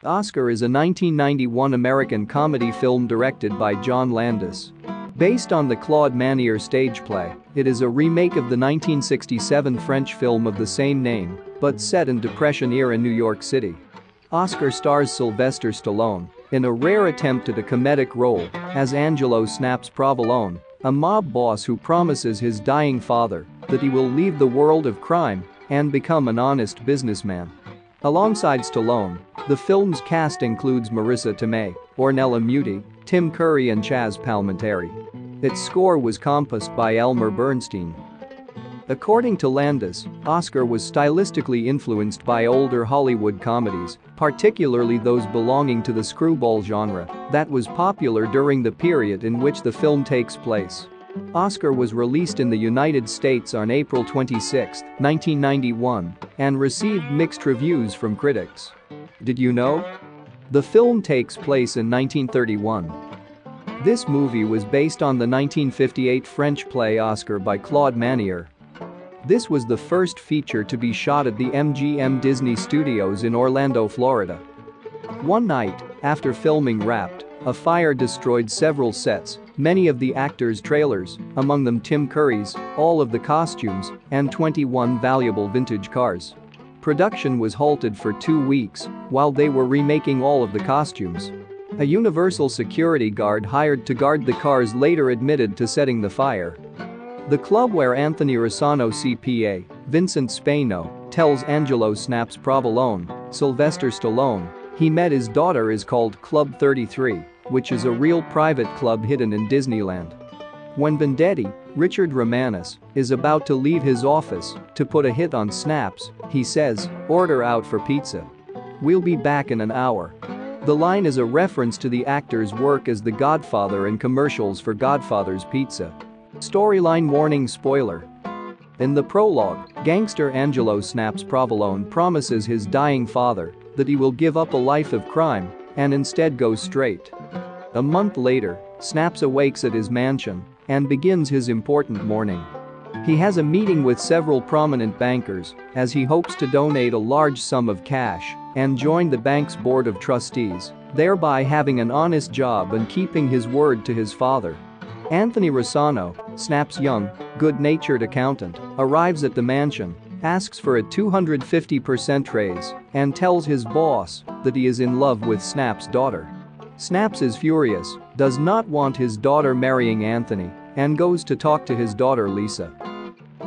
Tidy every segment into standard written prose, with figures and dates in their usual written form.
Oscar is a 1991 American comedy film directed by John Landis. Based on the Claude Manier stage play, it is a remake of the 1967 French film of the same name, but set in Depression-era New York City. Oscar stars Sylvester Stallone in a rare attempt at a comedic role as Angelo Snaps Provolone, a mob boss who promises his dying father that he will leave the world of crime and become an honest businessman. Alongside Stallone, the film's cast includes Marisa Tomei, Ornella Muti, Tim Curry and Chazz Palminteri. Its score was composed by Elmer Bernstein. According to Landis, Oscar was stylistically influenced by older Hollywood comedies, particularly those belonging to the screwball genre that was popular during the period in which the film takes place. Oscar was released in the United States on April 26, 1991, and received mixed reviews from critics. Did you know? The film takes place in 1931. This movie was based on the 1958 French play Oscar by Claude Manier. This was the first feature to be shot at the MGM Disney Studios in Orlando, Florida. One night, after filming wrapped, a fire destroyed several sets, many of the actors' trailers, among them Tim Curry's, all of the costumes, and 21 valuable vintage cars. Production was halted for 2 weeks while they were remaking all of the costumes. A Universal security guard hired to guard the cars later admitted to setting the fire. The club where Anthony Rossano CPA, Vincent Spano, tells Angelo Snaps Provolone, Sylvester Stallone, he met his daughter is called Club 33, which is a real private club hidden in Disneyland. When Vendetti, Richard Romanus, is about to leave his office to put a hit on Snaps, he says, "Order out for pizza. We'll be back in an hour." The line is a reference to the actor's work as the Godfather in commercials for Godfather's Pizza. Storyline warning spoiler. In the prologue, gangster Angelo Snaps Provolone promises his dying father that he will give up a life of crime and instead go straight. A month later, Snaps awakes at his mansion and begins his important morning. He has a meeting with several prominent bankers as he hopes to donate a large sum of cash and join the bank's board of trustees, thereby having an honest job and keeping his word to his father. Anthony Rossano, Snaps' young, good-natured accountant, arrives at the mansion, asks for a 250% raise, and tells his boss that he is in love with Snaps' daughter. Snaps is furious, does not want his daughter marrying Anthony, and goes to talk to his daughter Lisa.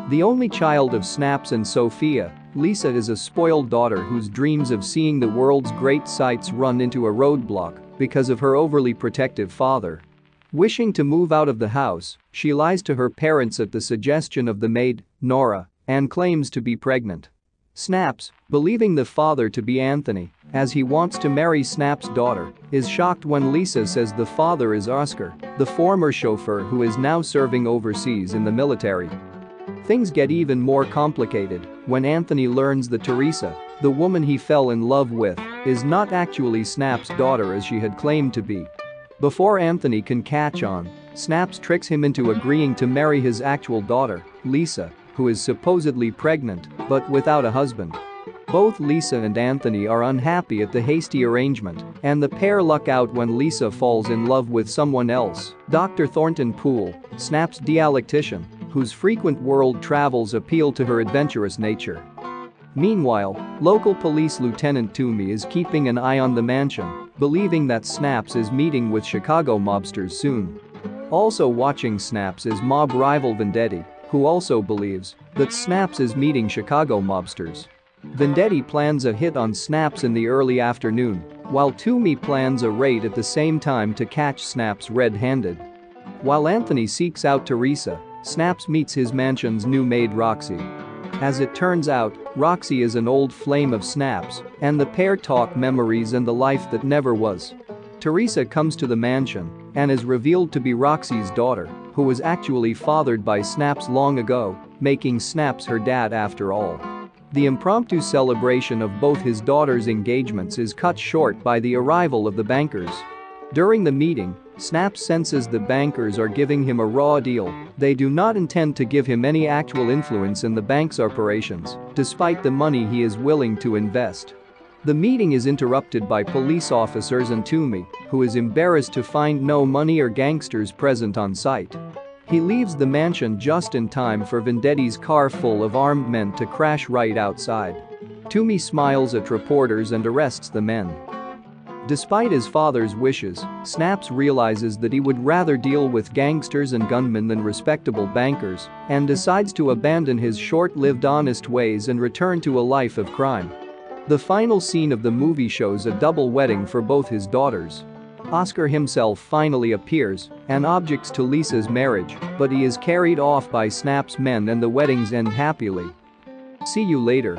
The only child of Snaps and Sophia, Lisa is a spoiled daughter whose dreams of seeing the world's great sights run into a roadblock because of her overly protective father. Wishing to move out of the house, she lies to her parents at the suggestion of the maid, Nora, and claims to be pregnant. Snaps, believing the father to be Anthony, as he wants to marry Snaps' daughter, is shocked when Lisa says the father is Oscar, the former chauffeur who is now serving overseas in the military. Things get even more complicated when Anthony learns that Teresa, the woman he fell in love with, is not actually Snaps' daughter as she had claimed to be. Before Anthony can catch on, Snaps tricks him into agreeing to marry his actual daughter, Lisa, who is supposedly pregnant but without a husband. Both Lisa and Anthony are unhappy at the hasty arrangement, and the pair luck out when Lisa falls in love with someone else, Dr. Thornton Poole, Snaps' dialectician, whose frequent world travels appeal to her adventurous nature. Meanwhile, local police Lieutenant Tomei is keeping an eye on the mansion, believing that Snaps is meeting with Chicago mobsters soon. Also watching Snaps is mob rival Vendetti, who also believes that Snaps is meeting Chicago mobsters. Vendetti plans a hit on Snaps in the early afternoon, while Tomei plans a raid at the same time to catch Snaps red-handed. While Anthony seeks out Teresa, Snaps meets his mansion's new maid Roxy. As it turns out, Roxy is an old flame of Snaps, and the pair talk memories and the life that never was. Teresa comes to the mansion and is revealed to be Roxy's daughter, who was actually fathered by Snaps long ago, making Snaps her dad after all. The impromptu celebration of both his daughter's engagements is cut short by the arrival of the bankers. During the meeting, Snaps senses the bankers are giving him a raw deal. They do not intend to give him any actual influence in the bank's operations, despite the money he is willing to invest. The meeting is interrupted by police officers and Tomei, who is embarrassed to find no money or gangsters present on site. He leaves the mansion just in time for Vendetti's car full of armed men to crash right outside. Tomei smiles at reporters and arrests the men. Despite his father's wishes, Snaps realizes that he would rather deal with gangsters and gunmen than respectable bankers and decides to abandon his short-lived honest ways and return to a life of crime. The final scene of the movie shows a double wedding for both his daughters. Oscar himself finally appears and objects to Lisa's marriage, but he is carried off by Snap's men and the weddings end happily. See you later.